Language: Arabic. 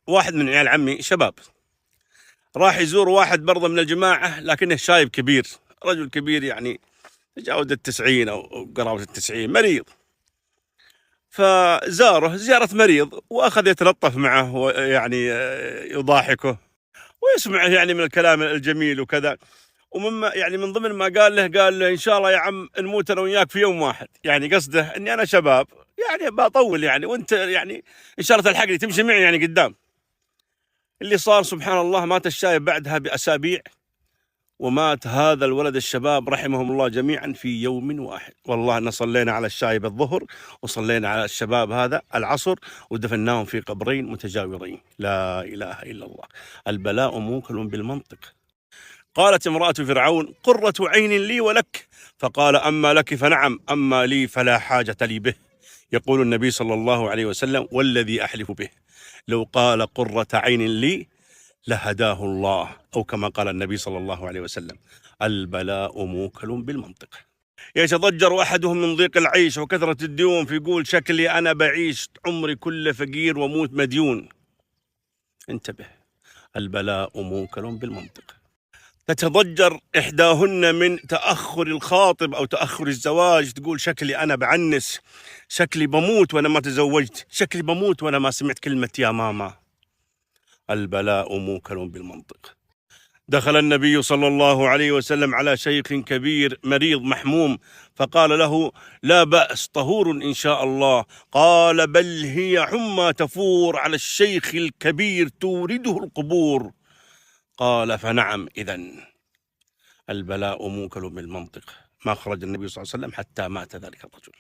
واحد من عيال عمي شباب راح يزور واحد برضه من الجماعة، لكنه شايب كبير، رجل كبير يعني تجاوز 90 أو قرابة 90، مريض. فزاره زيارة مريض وأخذ يتلطف معه ويعني يضاحكه ويسمع يعني من الكلام الجميل وكذا. ومما يعني من ضمن ما قال له إن شاء الله يا عم نموت أنا وياك في يوم واحد، يعني قصده إني أنا شباب يعني بطول يعني، وأنت يعني إن شاء الله تلحقني تمشي معي يعني قدام. اللي صار سبحان الله مات الشايب بعدها بأسابيع، ومات هذا الولد الشباب رحمهم الله جميعا في يوم واحد. والله أن صلينا على الشايب الظهر وصلينا على الشباب هذا العصر ودفناهم في قبرين متجاورين. لا إله إلا الله. البلاء موكل بالمنطق. قالت امرأة فرعون قرة عين لي ولك، فقال أما لك فنعم، أما لي فلا حاجة لي به. يقول النبي صلى الله عليه وسلم والذي أحلف به لو قال قرة عين لي لهداه الله، أو كما قال النبي صلى الله عليه وسلم البلاء موكل بالمنطق. يتضجر أحدهم من ضيق العيش وكثرة الديون، فيقول شكلي أنا بعيش عمري كله فقير وموت مديون. انتبه، البلاء موكل بالمنطق. تتضجر إحداهن من تأخر الخاطب أو تأخر الزواج، تقول شكلي أنا بعنس، شكلي بموت وأنا ما تزوجت، شكلي بموت وأنا ما سمعت كلمة يا ماما. البلاء موكل بالمنطق. دخل النبي صلى الله عليه وسلم على شيخ كبير مريض محموم، فقال له لا بأس طهور إن شاء الله. قال بل هي حمى تفور على الشيخ الكبير تورده القبور. قال فنعم إذن البلاء موكل بالمنطق. ما خرج النبي صلى الله عليه وسلم حتى مات ذلك الرجل.